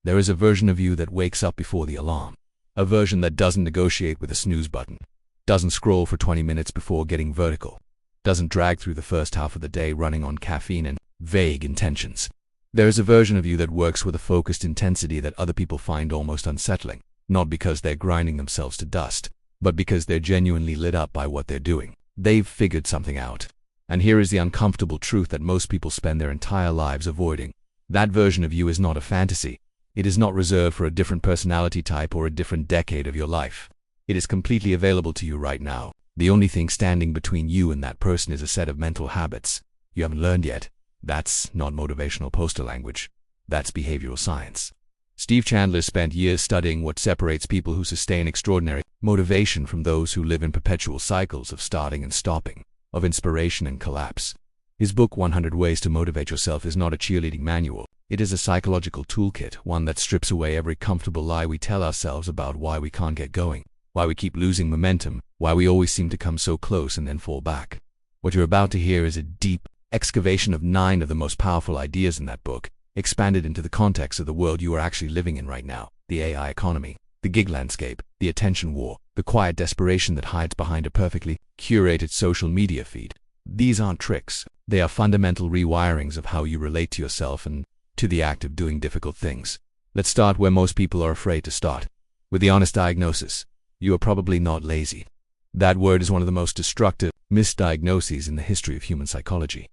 There is a version of you that wakes up before the alarm. A version that doesn't negotiate with a snooze button, doesn't scroll for 20 minutes before getting vertical, doesn't drag through the first half of the day running on caffeine and vague intentions. There is a version of you that works with a focused intensity that other people find almost unsettling, not because they're grinding themselves to dust, but because they're genuinely lit up by what they're doing. They've figured something out. And here is the uncomfortable truth that most people spend their entire lives avoiding. That version of you is not a fantasy. It is not reserved for a different personality type or a different decade of your life. It is completely available to you right now. The only thing standing between you and that person is a set of mental habits you haven't learned yet. That's not motivational poster language. That's behavioral science. Steve Chandler spent years studying what separates people who sustain extraordinary motivation from those who live in perpetual cycles of starting and stopping, of inspiration and collapse. His book 100 Ways to Motivate Yourself is not a cheerleading manual. It is a psychological toolkit, one that strips away every comfortable lie we tell ourselves about why we can't get going, why we keep losing momentum, why we always seem to come so close and then fall back. What you're about to hear is a deep excavation of 9 of the most powerful ideas in that book, expanded into the context of the world you are actually living in right now, the AI economy, the gig landscape, the attention war, the quiet desperation that hides behind a perfectly curated social media feed. These aren't tricks. They are fundamental rewirings of how you relate to yourself and to the act of doing difficult things. Let's start where most people are afraid to start, with the honest diagnosis. You are probably not lazy. That word is one of the most destructive misdiagnoses in the history of human psychology.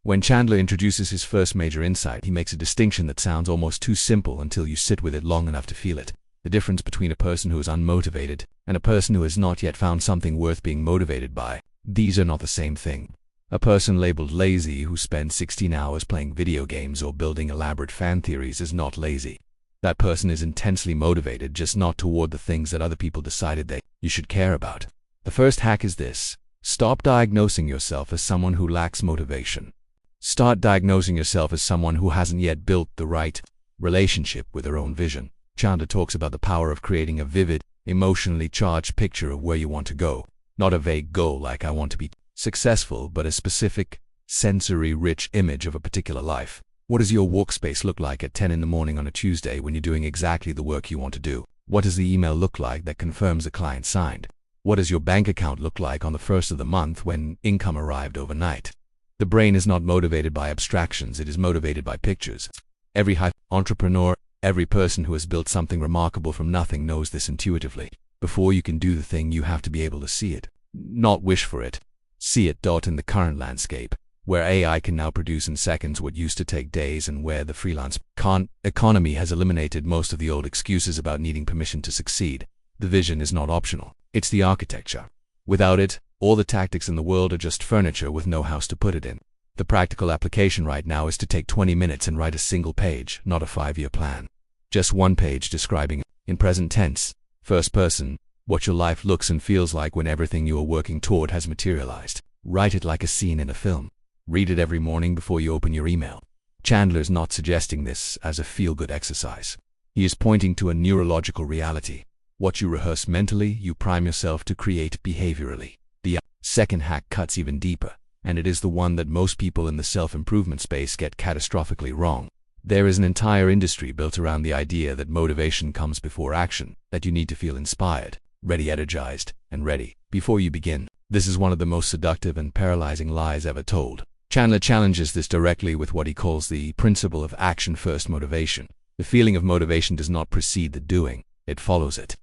When Chandler introduces his first major insight, he makes a distinction that sounds almost too simple until you sit with it long enough to feel it. The difference between a person who is unmotivated and a person who has not yet found something worth being motivated by. These are not the same thing. A person labeled lazy who spends 16 hours playing video games or building elaborate fan theories is not lazy. That person is intensely motivated, just not toward the things that other people decided you should care about. The first hack is this: stop diagnosing yourself as someone who lacks motivation. Start diagnosing yourself as someone who hasn't yet built the right relationship with their own vision. Chandler talks about the power of creating a vivid, emotionally charged picture of where you want to go. Not a vague goal like I want to be successful, but a specific, sensory-rich image of a particular life. What does your workspace look like at 10 in the morning on a Tuesday when you're doing exactly the work you want to do? What does the email look like that confirms the client signed? What does your bank account look like on the first of the month when income arrived overnight? The brain is not motivated by abstractions, it is motivated by pictures. Every high entrepreneur, every person who has built something remarkable from nothing knows this intuitively. Before you can do the thing, you have to be able to see it. Not wish for it. See it. In the current landscape, where AI can now produce in seconds what used to take days and where the freelance economy has eliminated most of the old excuses about needing permission to succeed, the vision is not optional. It's the architecture. Without it, all the tactics in the world are just furniture with no house to put it in. The practical application right now is to take 20 minutes and write a single page, not a 5-year plan. Just one page describing, in present tense, first person, what your life looks and feels like when everything you are working toward has materialized. Write it like a scene in a film. Read it every morning before you open your email. Chandler is not suggesting this as a feel-good exercise. He is pointing to a neurological reality. What you rehearse mentally, you prime yourself to create behaviorally. The second hack cuts even deeper, and it is the one that most people in the self-improvement space get catastrophically wrong. There is an entire industry built around the idea that motivation comes before action, that you need to feel inspired, ready, energized, and ready before you begin. This is one of the most seductive and paralyzing lies ever told. Chandler challenges this directly with what he calls the principle of action-first motivation. The feeling of motivation does not precede the doing, it follows it.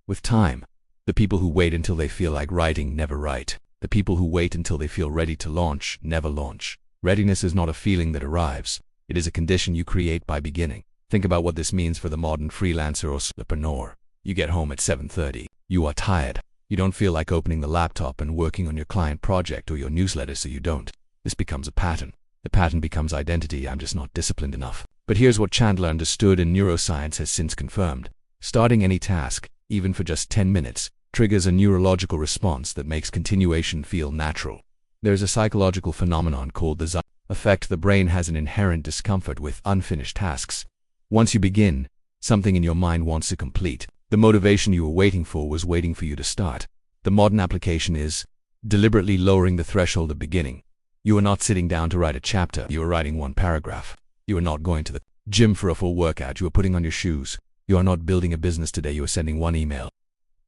With time. The people who wait until they feel like writing never write. The people who wait until they feel ready to launch never launch. Readiness is not a feeling that arrives. It is a condition you create by beginning. Think about what this means for the modern freelancer or solopreneur. You get home at 7:30. You are tired. You don't feel like opening the laptop and working on your client project or your newsletter, so you don't. This becomes a pattern. The pattern becomes identity. I'm just not disciplined enough. But here's what Chandler understood and neuroscience has since confirmed. Starting any task, even for just 10 minutes, triggers a neurological response that makes continuation feel natural. There's a psychological phenomenon called the effect. The brain has an inherent discomfort with unfinished tasks. Once you begin, something in your mind wants to complete. The motivation you were waiting for was waiting for you to start. The modern application is deliberately lowering the threshold of beginning. You are not sitting down to write a chapter, you are writing one paragraph. You are not going to the gym for a full workout, you are putting on your shoes. You are not building a business today, you are sending one email.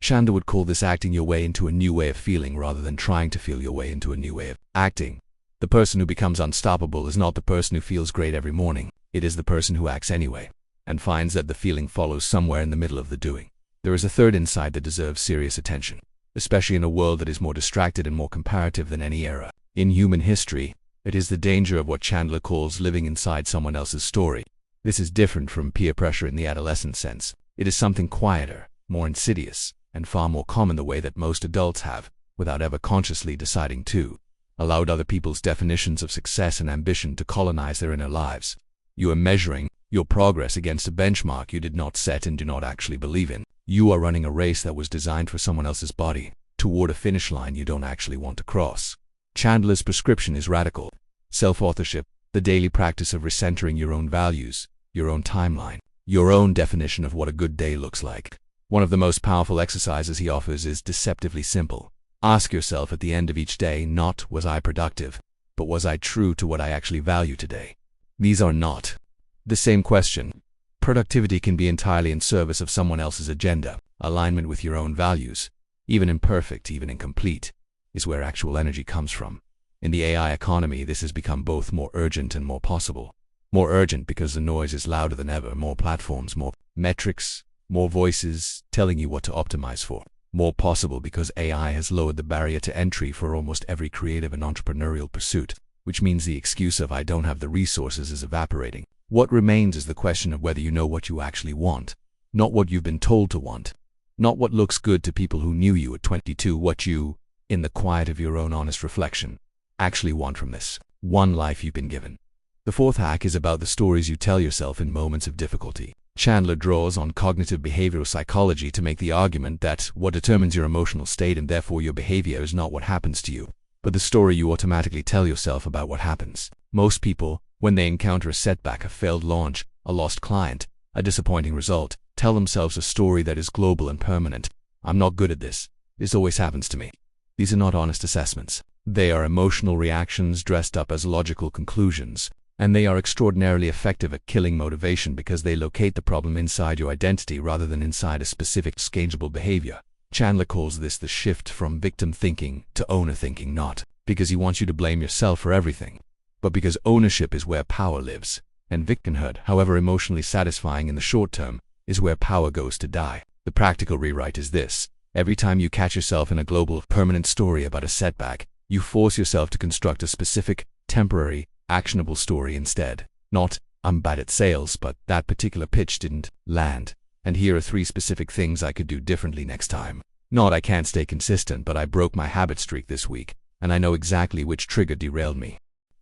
Chandler would call this acting your way into a new way of feeling rather than trying to feel your way into a new way of acting. The person who becomes unstoppable is not the person who feels great every morning. It is the person who acts anyway, and finds that the feeling follows somewhere in the middle of the doing. There is a third insight that deserves serious attention, especially in a world that is more distracted and more comparative than any era in human history. It is the danger of what Chandler calls living inside someone else's story. This is different from peer pressure in the adolescent sense. It is something quieter, more insidious, and far more common the way that most adults have, without ever consciously deciding to, allowed other people's definitions of success and ambition to colonize their inner lives. You are measuring your progress against a benchmark you did not set and do not actually believe in. You are running a race that was designed for someone else's body, toward a finish line you don't actually want to cross. Chandler's prescription is radical. Self-authorship, the daily practice of recentering your own values, your own timeline, your own definition of what a good day looks like. One of the most powerful exercises he offers is deceptively simple. Ask yourself at the end of each day, not was I productive, but was I true to what I actually value today? These are not the same question. Productivity can be entirely in service of someone else's agenda. Alignment with your own values, even imperfect, even incomplete, is where actual energy comes from. In the AI economy, this has become both more urgent and more possible. More urgent because the noise is louder than ever, more platforms, more metrics, more voices telling you what to optimize for. More possible because AI has lowered the barrier to entry for almost every creative and entrepreneurial pursuit, which means the excuse of I don't have the resources is evaporating. What remains is the question of whether you know what you actually want, not what you've been told to want, not what looks good to people who knew you at 22, what you, in the quiet of your own honest reflection, actually want from this one life you've been given. The fourth hack is about the stories you tell yourself in moments of difficulty. Chandler draws on cognitive behavioral psychology to make the argument that what determines your emotional state and therefore your behavior is not what happens to you, but the story you automatically tell yourself about what happens. Most people, when they encounter a setback, a failed launch, a lost client, a disappointing result, tell themselves a story that is global and permanent. I'm not good at this. This always happens to me. These are not honest assessments. They are emotional reactions dressed up as logical conclusions, and they are extraordinarily effective at killing motivation because they locate the problem inside your identity rather than inside a specific scalable behavior. Chandler calls this the shift from victim thinking to owner thinking, not because he wants you to blame yourself for everything, but because ownership is where power lives, and victimhood, however emotionally satisfying in the short term, is where power goes to die. The practical rewrite is this: every time you catch yourself in a global, permanent story about a setback, you force yourself to construct a specific, temporary, actionable story instead. Not, I'm bad at sales, but that particular pitch didn't land, and here are 3 specific things I could do differently next time. Not, I can't stay consistent, but I broke my habit streak this week, and I know exactly which trigger derailed me.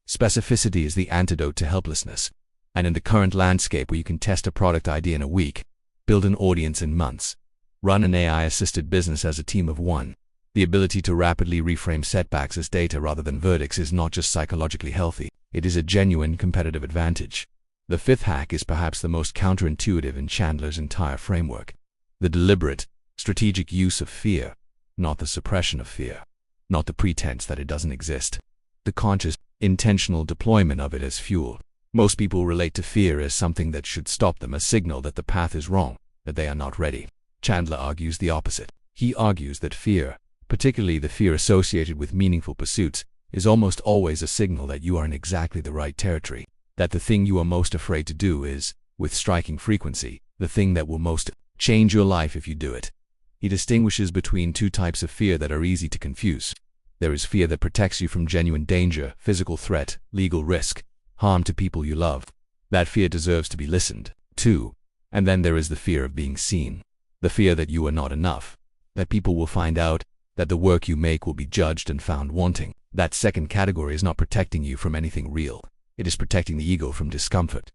Specificity is the antidote to helplessness, and in the current landscape where you can test a product idea in a week, build an audience in months, run an AI-assisted business as a team of one, the ability to rapidly reframe setbacks as data rather than verdicts is not just psychologically healthy, it is a genuine competitive advantage. The 5th hack is perhaps the most counterintuitive in Chandler's entire framework: the deliberate, strategic use of fear, not the suppression of fear, not the pretense that it doesn't exist, the conscious, intentional deployment of it as fuel. Most people relate to fear as something that should stop them, a signal that the path is wrong, that they are not ready. Chandler argues the opposite. He argues that fear, particularly the fear associated with meaningful pursuits, is almost always a signal that you are in exactly the right territory, that the thing you are most afraid to do is, with striking frequency, the thing that will most change your life if you do it. He distinguishes between 2 types of fear that are easy to confuse. There is fear that protects you from genuine danger, physical threat, legal risk, harm to people you love. That fear deserves to be listened to. And then there is the fear of being seen, the fear that you are not enough, that people will find out, that the work you make will be judged and found wanting. That second category is not protecting you from anything real. It is protecting the ego from discomfort,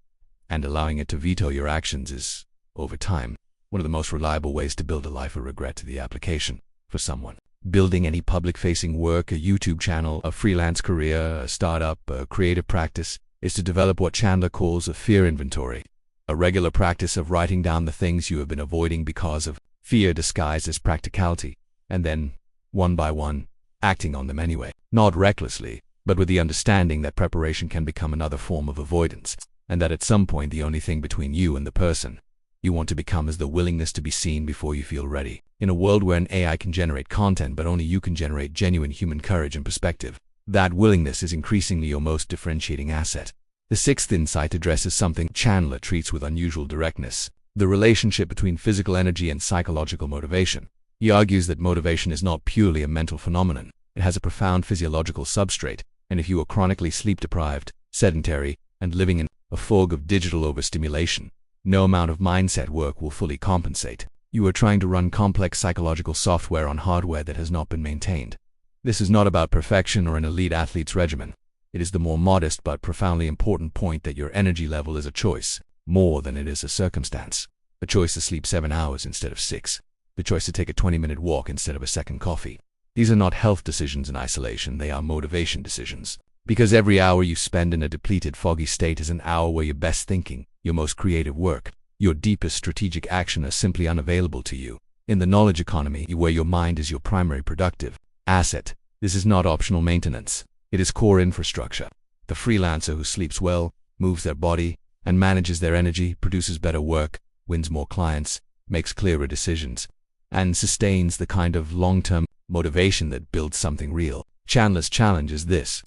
and allowing it to veto your actions is, over time, one of the most reliable ways to build a life of regret to the application. For someone building any public-facing work, a YouTube channel, a freelance career, a startup, a creative practice, is to develop what Chandler calls a fear inventory, a regular practice of writing down the things you have been avoiding because of fear disguised as practicality, and then, one by one, acting on them anyway, not recklessly, but with the understanding that preparation can become another form of avoidance. and that at some point the only thing between you and the person you want to become is the willingness to be seen before you feel ready. In a world where an AI can generate content but only you can generate genuine human courage and perspective, that willingness is increasingly your most differentiating asset. The sixth insight addresses something Chandler treats with unusual directness: the relationship between physical energy and psychological motivation. He argues that motivation is not purely a mental phenomenon. It has a profound physiological substrate, and if you are chronically sleep-deprived, sedentary, and living in a fog of digital overstimulation, no amount of mindset work will fully compensate. You are trying to run complex psychological software on hardware that has not been maintained. This is not about perfection or an elite athlete's regimen. It is the more modest but profoundly important point that your energy level is a choice, more than it is a circumstance. A choice to sleep 7 hours instead of 6. The choice to take a 20-minute walk instead of a second coffee. These are not health decisions in isolation, they are motivation decisions. Because every hour you spend in a depleted, foggy state is an hour where your best thinking, your most creative work, your deepest strategic action are simply unavailable to you. In the knowledge economy, where your mind is your primary productive asset, this is not optional maintenance. It is core infrastructure. The freelancer who sleeps well, moves their body, and manages their energy produces better work, wins more clients, makes clearer decisions, and sustains the kind of long-term motivation that builds something real. Chandler's challenge is this: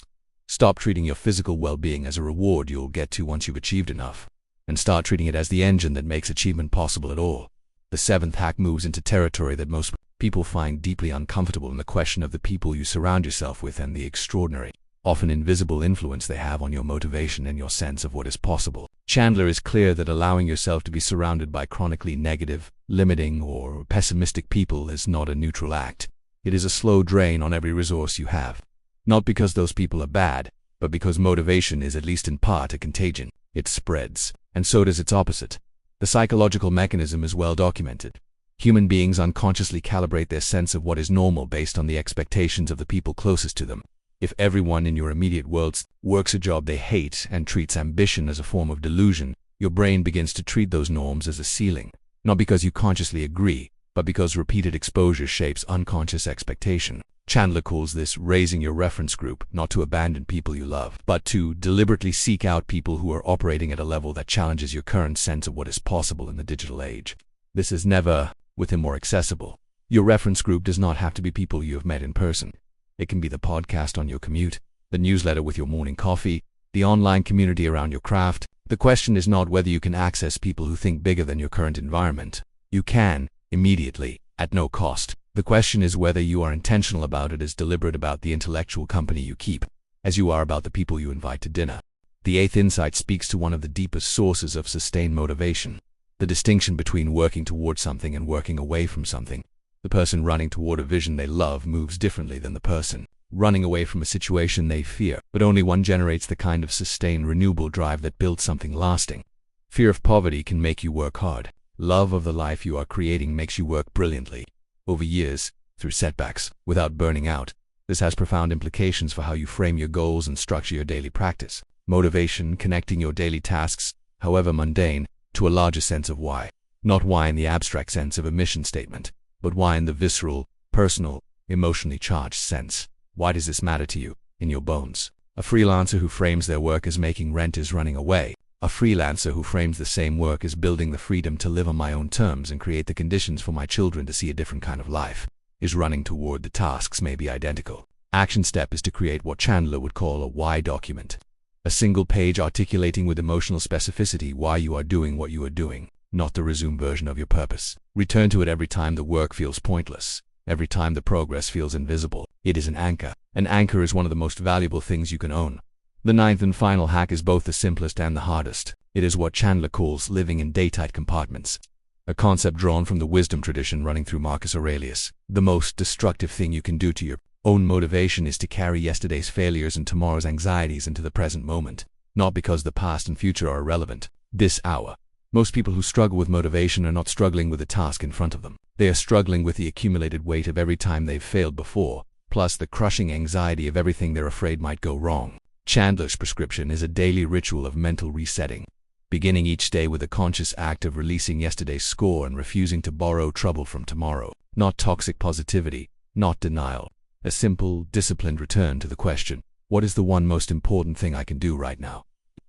stop treating your physical well-being as a reward you'll get to once you've achieved enough, and start treating it as the engine that makes achievement possible at all. The seventh hack moves into territory that most people find deeply uncomfortable in the question of the people you surround yourself with and the extraordinary, often invisible influence they have on your motivation and your sense of what is possible. Chandler is clear that allowing yourself to be surrounded by chronically negative, limiting, or pessimistic people is not a neutral act. It is a slow drain on every resource you have. Not because those people are bad, but because motivation is at least in part a contagion. It spreads, and so does its opposite. The psychological mechanism is well documented. Human beings unconsciously calibrate their sense of what is normal based on the expectations of the people closest to them. If everyone in your immediate world works a job they hate and treats ambition as a form of delusion, your brain begins to treat those norms as a ceiling, not because you consciously agree, but because repeated exposure shapes unconscious expectation. Chandler calls this raising your reference group, not to abandon people you love, but to deliberately seek out people who are operating at a level that challenges your current sense of what is possible in the digital age. This is never, with him, more accessible. Your reference group does not have to be people you have met in person. It can be the podcast on your commute, the newsletter with your morning coffee, the online community around your craft. The question is not whether you can access people who think bigger than your current environment. You can, immediately, at no cost. The question is whether you are intentional about it, as deliberate about the intellectual company you keep, as you are about the people you invite to dinner. The eighth insight speaks to one of the deepest sources of sustained motivation: the distinction between working toward something and working away from something. The person running toward a vision they love moves differently than the person running away from a situation they fear, but only one generates the kind of sustained, renewable drive that builds something lasting. Fear of poverty can make you work hard. Love of the life you are creating makes you work brilliantly, over years, through setbacks, without burning out. This has profound implications for how you frame your goals and structure your daily practice. Motivation, connecting your daily tasks, however mundane, to a larger sense of why. Not why in the abstract sense of a mission statement, but why in the visceral, personal, emotionally charged sense. Why does this matter to you, in your bones? A freelancer who frames their work as making rent is running away. A freelancer who frames the same work as building the freedom to live on my own terms and create the conditions for my children to see a different kind of life is running toward. The tasks may be identical. Action step is to create what Chandler would call a why document. A single page articulating with emotional specificity why you are doing what you are doing, not the resume version of your purpose. Return to it every time the work feels pointless, every time the progress feels invisible. It is an anchor. An anchor is one of the most valuable things you can own. The ninth and final hack is both the simplest and the hardest. It is what Chandler calls living in daytight compartments, a concept drawn from the wisdom tradition running through Marcus Aurelius. The most destructive thing you can do to your own motivation is to carry yesterday's failures and tomorrow's anxieties into the present moment, not because the past and future are irrelevant. This hour. Most people who struggle with motivation are not struggling with the task in front of them. They are struggling with the accumulated weight of every time they've failed before, plus the crushing anxiety of everything they're afraid might go wrong. Chandler's prescription is a daily ritual of mental resetting, beginning each day with a conscious act of releasing yesterday's score and refusing to borrow trouble from tomorrow. Not toxic positivity, not denial. A simple, disciplined return to the question, what is the one most important thing I can do right now?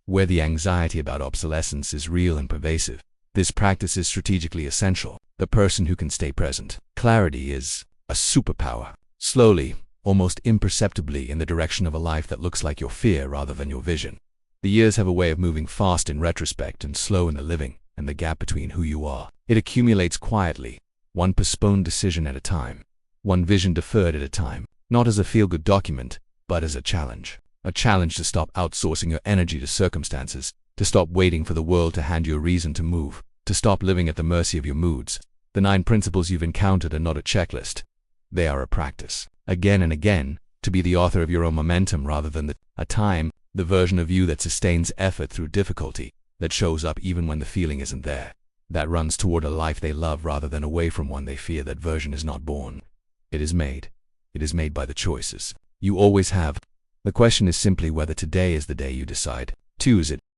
where the anxiety about obsolescence is real and pervasive. This practice is strategically essential. The person who can stay present. Clarity is a superpower. Slowly, almost imperceptibly, in the direction of a life that looks like your fear rather than your vision. The years have a way of moving fast in retrospect and slow in the living, and the gap between who you are. It accumulates quietly, one postponed decision at a time, one vision deferred at a time, not as a feel-good document, but as a challenge. A challenge to stop outsourcing your energy to circumstances, to stop waiting for the world to hand you a reason to move, to stop living at the mercy of your moods. The 9 principles you've encountered are not a checklist. They are a practice. Again and again, to be the author of your own momentum rather than the version of you that sustains effort through difficulty, that shows up even when the feeling isn't there, that runs toward a life they love rather than away from one they fear. That version is not born. It is made. It is made by the choices you always have. The question is simply whether today is the day you decide to use it.